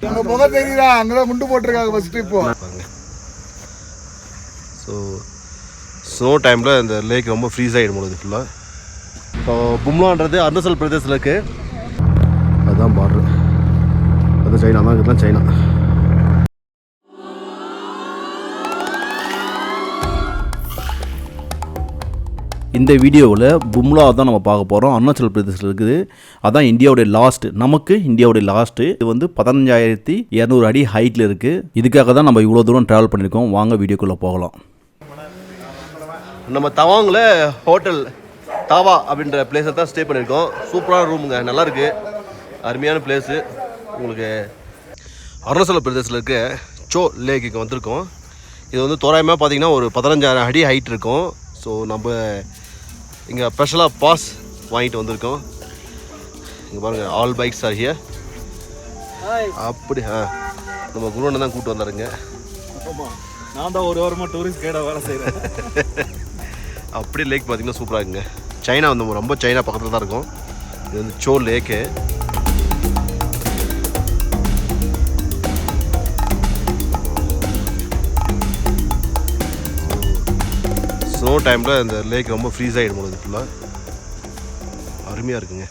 அங்கே போக தெரியுதா, அங்கதான் முண்டு போட்டிருக்காங்க ஃபர்ஸ்ட். இப்போ ஸோ ஸ்னோ டைமில் இந்த லேக் ரொம்ப ஃப்ரீஸ் ஆகிடும் போது ஃபுல்லாக. இப்போ பும்லான்றது அருணாச்சல் பிரதேசில் இருக்குது. அதுதான் பார்டர். அது சைனா தான், இதுதான் சைனா. இந்த வீடியோவில் பும்லா தான் நம்ம பார்க்க போகிறோம். அருணாச்சல் பிரதேசில் இருக்குது. அதான் இந்தியாவுடைய லாஸ்ட்டு, நமக்கு இந்தியாவுடைய லாஸ்ட்டு. இது வந்து 15,200 அடி ஹைட்டில் இருக்குது. இதுக்காக தான் நம்ம இவ்வளோ தூரம் ட்ராவல் பண்ணியிருக்கோம். வாங்க வீடியோக்குள்ளே போகலாம். நம்ம தவாங்கில் ஹோட்டல் தாவா அப்படின்ற பிளேஸை தான் ஸ்டே பண்ணியிருக்கோம். சூப்பரான ரூமுங்க, நல்லாயிருக்கு, அருமையான பிளேஸு. உங்களுக்கு அருணாச்சல பிரதேசில் இருக்க சோ லேக்கு வந்திருக்கோம். இது வந்து தோராயமாக பார்த்தீங்கன்னா ஒரு 15,000 அடி ஹைட் இருக்கும். ஸோ நம்ம இங்கே ஸ்பெஷலாக பாஸ் வாங்கிட்டு வந்திருக்கோம். இங்கே பாருங்கள், ஆல் பைக்ஸ் ஆர் ஹியர். அப்படி நம்ம குருவனை தான் கூப்பிட்டு வந்தாருங்க. நான் தான் ஒரு வாரமாக டூரிஸ்ட் கைடாக வேலை செய்கிறேன். அப்படி லேக் பார்த்தீங்கன்னா சூப்பராக இருக்குங்க. சைனா வந்து ரொம்ப சைனா பக்கத்தில் தான் இருக்கும். இது வந்து சோ லேக்கு. ஸ்னோ டைமில் இந்த லேக் ரொம்ப ஃப்ரீஸ் ஆகிடும் போது ஃபுல்லாக. அருமையாக இருக்குங்க.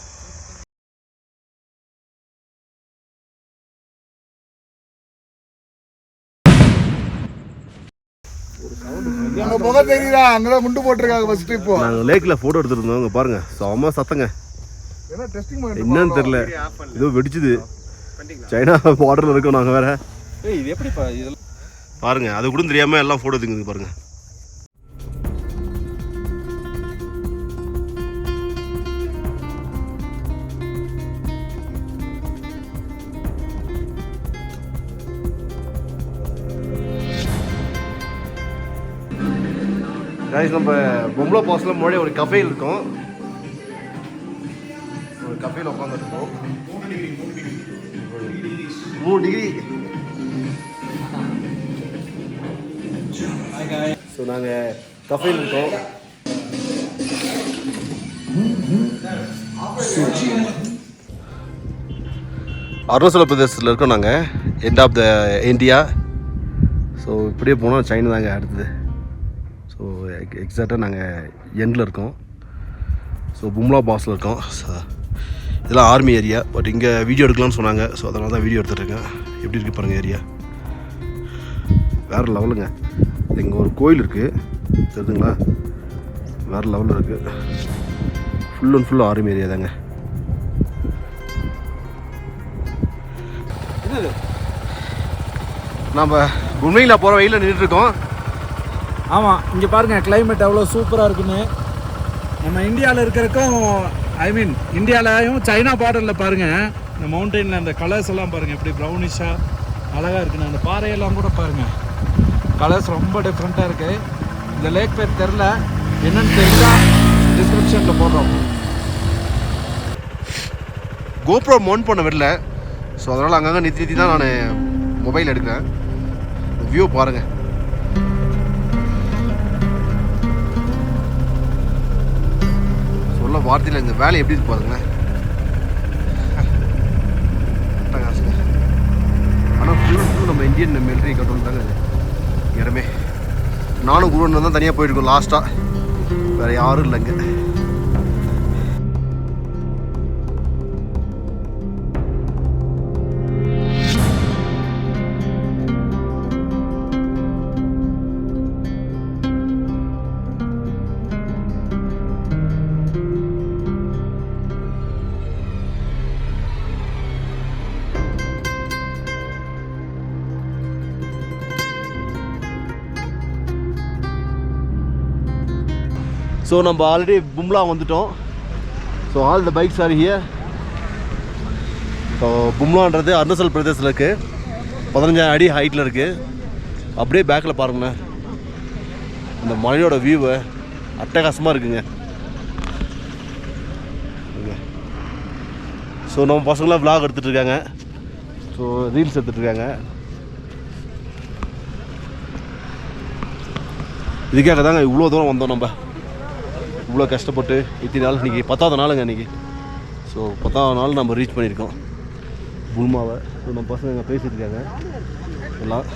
அங்கே போக தெரியுதா, அங்கதான் முண்டு போட்டிருக்காங்க ஃபர்ஸ்ட். இப்போ நாங்கள் லேக்கில் ஃபோட்டோ எடுத்துருந்தோம். இங்கே பாருங்கள், செம்ம சத்தங்க. என்னன்னு தெரியல, ஏதோ வெடிச்சுது. சைனா பார்டரில் இருக்கோம் நாங்கள் வேற. இது எப்படிப்பா இதெல்லாம் பாருங்கள், அது கூட தெரியாமல் எல்லாம் ஃபோட்டோ எடுத்துக்குது பாருங்கள். கைஸ், நம்ம பொம்லா பாஸில் முன்னாடி ஒரு கஃபேயில் இருக்கோம். ஒரு கஃபேயில் உட்காந்துருக்கோம். 3 டிகிரி. ஸோ நாங்கள் கஃபேயில் இருக்கோம். அருணாச்சல பிரதேசத்தில் இருக்கோம் நாங்கள். End of the India. So இப்படியே போனால் சைனா தாங்க அடுத்தது. ஸோ எக்ஸாக்டாக நாங்கள் எண்டில் இருக்கோம். ஸோ பும்லா பாஸில் இருக்கோம். இதெல்லாம் ஆர்மி ஏரியா. பட் இங்கே வீடியோ எடுக்கலாம்னு சொன்னாங்க. ஸோ அதனால தான் வீடியோ எடுத்துகிட்ருக்கேன். எப்படி இருக்குது பாருங்கள் ஏரியா, வேறு லெவலுங்க. இங்கே ஒரு கோயில் இருக்குது, தெரியுதுங்களா? வேறு லெவலில் இருக்குது. Full and full army area தாங்க. நம்ம உண்மையில் போகிற வெயிலில் நின்றுட்டுருக்கோம். ஆமாம், இங்கே பாருங்கள் கிளைமேட் எவ்வளோ சூப்பராக இருக்குன்னு. நம்ம இந்தியாவில் இருக்கிறக்கும் இந்தியாவிலையும் சைனா பார்டரில் பாருங்கள், இந்த மவுண்டெயினில் அந்த கலர்ஸ் எல்லாம் பாருங்கள் எப்படி ப்ரௌனிஷாக அழகாக இருக்குன்னு. அந்த பாறையெல்லாம் கூட பாருங்கள், கலர்ஸ் ரொம்ப டிஃப்ரெண்ட்டாக இருக்குது. இந்த லேக் பேர் தெரில, என்னென்னு தெரிஞ்சா டிஸ்கிரிப்ஷனில் போடுறோம். கோப்ரோ மவுண்ட் பண்ண விடல. ஸோ அதனால் அங்கங்கே நிறுத்தி தான் நான் மொபைல் எடுக்கிறேன். வியூ பாருங்கள். சொல்ல வார்த்தையில் இந்த வேலை எப்படி இருக்கு பாருங்களேன். ஆனால் ஃபுல் நம்ம இந்தியன் மிலிட்ரி கண்ட்ரோல் தாங்க இடமே. நானும் குருவன் தான் தனியாக போயிருக்கோம் லாஸ்ட்டாக, வேறு யாரும் இல்லைங்க. ஸோ நம்ம ஆல்ரெடி பும்லா வந்துட்டோம். So all the bikes are here. So பும்லான்றது அருணாச்சல் பிரதேசில் இருக்குது. 15,000 அடி ஹைட்டில் இருக்குது. அப்படியே பேக்கில் பாருங்கண்ணே, இந்த மலையோட வியூவை அட்டகாசமாக இருக்குங்க. ஸோ நம்ம பசங்களாம் விளாக் எடுத்துகிட்டு இருக்காங்க. ஸோ ரீல்ஸ் எடுத்துகிட்ருக்காங்க. இதுக்காக தாங்க இவ்வளோ தூரம் வந்தோம். நம்ம இவ்வளோ கஷ்டப்பட்டு இத்தனை நாள், இன்றைக்கி 10வது நாளுங்க இன்றைக்கி. ஸோ 10வது நாள் நம்ம ரீச் பண்ணியிருக்கோம். புல்மாவை. ஸோ நம்ம பசங்க இங்கே பேசிட்டு இருக்காங்க எல்லாம்.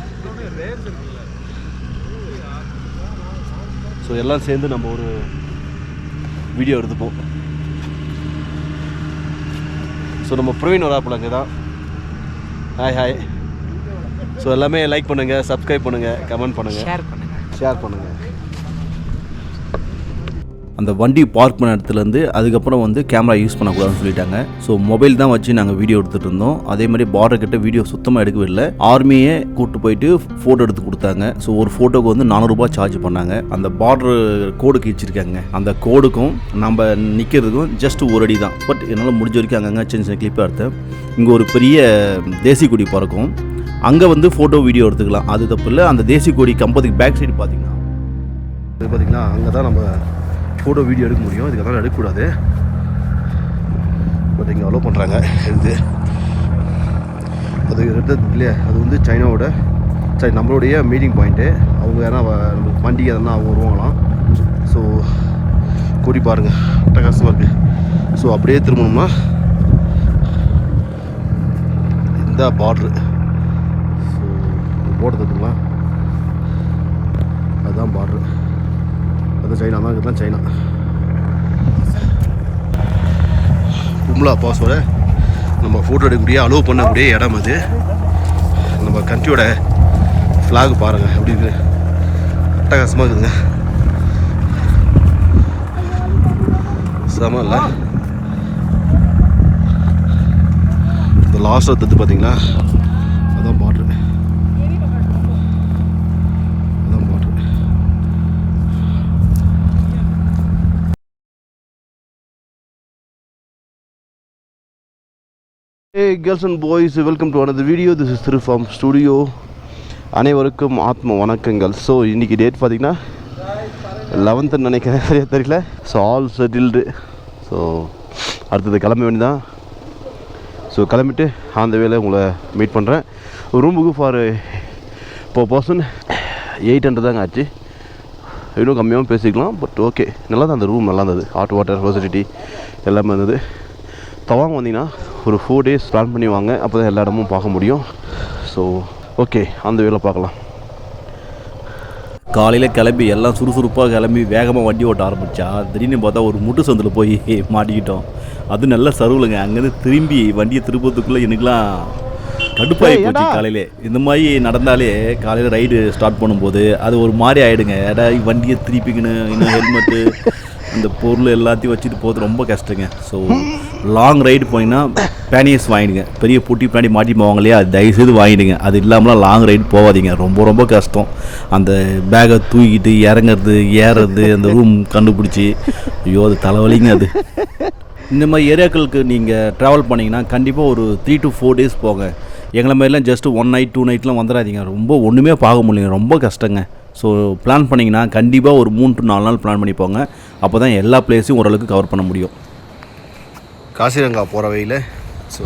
ஸோ எல்லாம் சேர்ந்து நம்ம ஒரு வீடியோ எடுத்துப்போம். ஸோ நம்ம பிரவீன் வராப்பில் அங்கே தான். ஹாய். ஸோ எல்லாமே லைக் பண்ணுங்கள், சப்ஸ்கிரைப் பண்ணுங்கள், கமெண்ட் பண்ணுங்கள், ஷேர் பண்ணுங்கள். அந்த வண்டி பார்க் பண்ண இடத்துலேருந்து அதுக்கப்புறம் வந்து கேமரா யூஸ் பண்ணக்கூடாதுன்னு சொல்லிட்டாங்க. ஸோ மொபைல் தான் வச்சு நாங்கள் வீடியோ எடுத்துகிட்டு இருந்தோம். அதே மாதிரி பார்டர் கிட்ட வீடியோ சுத்தமாக எடுக்கவே இல்லை. ஆர்மியே கூப்பிட்டு போயிட்டு ஃபோட்டோ எடுத்து கொடுத்தாங்க. ஸோ ஒரு ஃபோட்டோக்கு வந்து 400 ரூபாய் சார்ஜ் பண்ணாங்க. அந்த பார்டர் கோடு கிழிச்சிருக்காங்க. அந்த கோடுக்கும் நம்ம நிற்கிறதுக்கும் ஜஸ்ட் ஒரு அடி தான். பட் என்னால் முடிஞ்ச வரைக்கும் அங்கங்கே சின்ன கிளிப்பாக எடுத்தேன். இங்கே ஒரு பெரிய தேசிய கொடி பறக்கும். அங்கே வந்து ஃபோட்டோ வீடியோ எடுத்துக்கலாம், அது தப்பு இல்லை. அந்த தேசிய கொடி கம்பத்துக்கு பேக் சைடு பார்த்தீங்கன்னா அங்கே தான் நம்ம ஃபோட்டோ வீடியோ எடுக்க முடியும். இதுக்கெல்லாம் எடுக்கக்கூடாது. பட் இங்கே அலோவ் பண்ணுறாங்க எடுத்து. அது எடுத்தது இல்லையா, அது வந்து சைனாவோட நம்மளுடைய மீட்டிங் பாயிண்ட்டு. அவங்க ஏன்னா நமக்கு வண்டி எதனா அவங்க வருவாங்களாம். ஸோ கொடி பாருங்கள், அட்டகாசமாக இருக்குது. ஸோ அப்படியே திரும்பணும்னா இந்த பார்ட்ரு. ஸோ போர்டு தட்டுங்களா, அதுதான் பார்ட்ரு. அது சைனா தான், இதுதான் சைனா. கும்லா பாஸோட நம்ம ஃபோட்டோ எடுக்கக்கூடிய அலோவ் பண்ணக்கூடிய இடம் அது. நம்ம கண்ட்ரியோட ஃப்ளாக் பாருங்கள் எப்படி இருக்குது, அட்டகாசமாக இருக்குதுங்க. செம இல்லை? இந்த லாஸ்ட் எடுத்து பார்த்தீங்களா, அதான் border. Hey girls and boys, welcome to another video. This is Thiru from Studio. அனைவருக்கும் ஆத்ம வணக்கங்கள். ஸோ இன்றைக்கி டேட் பார்த்திங்கன்னா 11th நினைக்கிறேன், சரியா தெரியல. So all settled. ஸோ அடுத்தது கிளம்ப வேண்டியதான். ஸோ கிளம்பிட்டு அந்த வேலை உங்களை மீட் பண்ணுறேன். ரூமுக்கு ஃபார் இப்போ பர்சன் 800 தாங்க ஆச்சு. இன்னும் கம்மியாகவும் பேசிக்கலாம். பட் ஓகே, நல்லா தான் அந்த ரூம் நல்லா இருந்தது. ஹாட் வாட்டர் ஃபெசிலிட்டி எல்லாமே இருந்தது. தவாங்க வந்தீங்கன்னா ஒரு 4 days பிளான் பண்ணி வாங்க, அப்போ தான் எல்லா இடமும் பார்க்க முடியும். ஸோ ஓகே, அந்த வேலை பார்க்கலாம். காலையில் கிளம்பி எல்லாம் சுறுசுறுப்பாக கிளம்பி வேகமாக வண்டி ஓட்ட ஆரம்பித்தா திடீர்னு பார்த்தா ஒரு முட்டு சந்தில் போய் மாட்டிக்கிட்டோம். அது நல்ல சருவில்ங்க. அங்கேருந்து திரும்பி வண்டியை திருப்பத்துக்குள்ளே எனக்குலாம் கடுப்பாகி போச்சு. காலையில் இந்த மாதிரி நடந்தாலே காலையில் ரைடு ஸ்டார்ட் பண்ணும்போது அது ஒரு மாதிரி ஆகிடுங்க. ஏடா வண்டியை திருப்பிக்கணும், இன்னும் ஹெல்மெட்டு அந்த பொருள் எல்லாத்தையும் வச்சுட்டு போகிறது ரொம்ப கஷ்டங்க. ஸோ லாங் ரைடு போனீங்கன்னா பேனியர்ஸ் வாங்கிடுங்க. பெரிய பூட்டி பின்னாடி மாட்டி போவாங்க இல்லையா, அது தயவுசெய்து வாங்கிடுங்க. அது இல்லாமலாம் லாங் ரைடு போகாதீங்க, ரொம்ப ரொம்ப கஷ்டம். அந்த பேக்கை தூக்கிட்டு இறங்குறது ஏறுறது, அந்த ரூம் கண்டுபிடிச்சி, ஐயோ அது தலைவலிங்க. அது இந்த மாதிரி ஏரியாக்களுக்கு நீங்கள் ட்ராவல் பண்ணிங்கன்னா கண்டிப்பாக ஒரு 3 to 4 days போங்க. எங்களை மாதிரிலாம் ஜஸ்ட்டு 1 night 2 nightலாம் வந்துடாதீங்க. ரொம்ப ஒன்றுமே பார்க்க முடியல, ரொம்ப கஷ்டங்க. ஸோ பிளான் பண்ணிங்கன்னா கண்டிப்பாக ஒரு 3 to 4 நாள் பிளான் பண்ணி போங்க. அப்போ தான் எல்லா பிளேஸையும் ஓரளவுக்கு கவர் பண்ண முடியும். காசிரங்கா போகிற வழியில் ஸோ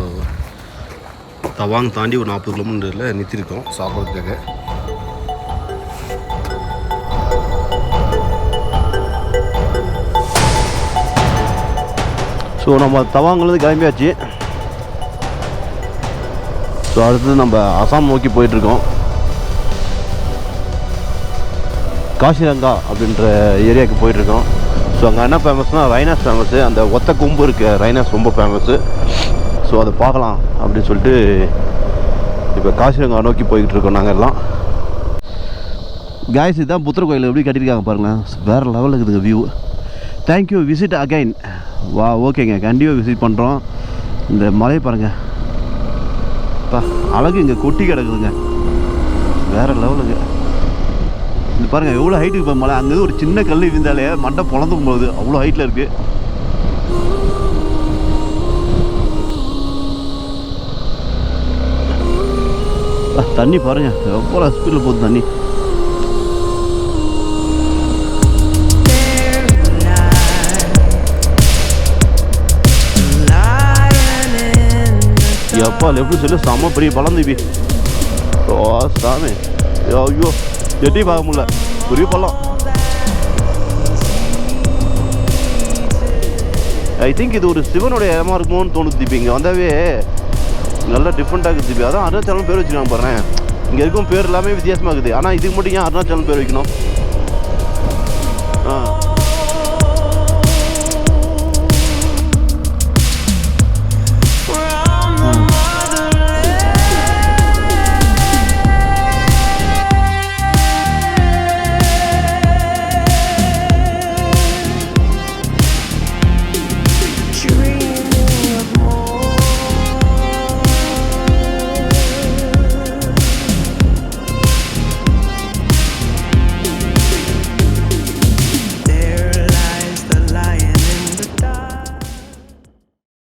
தவாங் தாண்டி ஒரு 40 கிலோமீட்டரில் நிறுத்திருக்கோம் சாப்பிட்றதுக்காக. ஸோ நம்ம தவாங்கிலேருந்து கிளம்பியாச்சு. ஸோ அடுத்தது நம்ம அசாம் நோக்கி போயிட்டுருக்கோம். காசிரங்கா அப்படின்ற ஏரியாவுக்கு போயிட்டுருக்கோம். ஸோ அங்கே என்ன ஃபேமஸ்னால் ரைனாஸ் ஃபேமஸ்ஸு. அந்த ஒத்த கொம்பு இருக்க ரைனாஸ் ரொம்ப ஃபேமஸ்ஸு. ஸோ அதை பார்க்கலாம் அப்படின்னு சொல்லிட்டு இப்போ காசிரங்கா நோக்கி போய்கிட்டு இருக்கோம் நாங்கள் எல்லாம். காய்ஸ், இதுதான் புத்தர் கோயில் எப்படி கட்டியிருக்காங்க பாருங்களேன், வேறு லெவலில் இருக்குதுங்க வியூ. Thank you, visit again. வா, ஓகேங்க, கண்டிப்பாக விசிட் பண்ணுறோம். இந்த மலையை பாருங்கள், அழகு இங்கே கொட்டி கிடக்குதுங்க, வேறு லெவலுங்க. இது பாருங்கள் எவ்வளோ ஹைட்டுக்கு இப்போ மலை. அங்கேருந்து ஒரு சின்ன கல் இருந்தாலே மண்டை பொழந்து போகுது, அவ்வளோ ஹைட்டில் இருக்குது. தண்ணி பாருங்கள் எவ்வளோ ஸ்பீடில் போகுது தண்ணி. எப்பா லெஃப்ட் சைடில் செம்ம பெரிய பழம் தீபி. ஓ சாமி, ஐயோ எட்டி பார்க்க முடியல, பெரிய பள்ளம். ஐ திங்க் இது ஒரு சிவனுடைய இடமா இருக்குமோன்னு தோணுது. இப்போ இங்கே வந்தாவே நல்ல நல்லா டிஃப்ரெண்ட்டாக இருக்குது ஜிபி. அதான் அருணாச்சலம் பேர் வச்சுருக்காங்க பாருங்க. இங்கே இருக்கும் பேர் எல்லாமே வித்தியாசமாக இருக்குது. ஆனால் இதுக்கு மட்டும் ஏன் அருணாச்சலம் பேர் வைக்கணும்?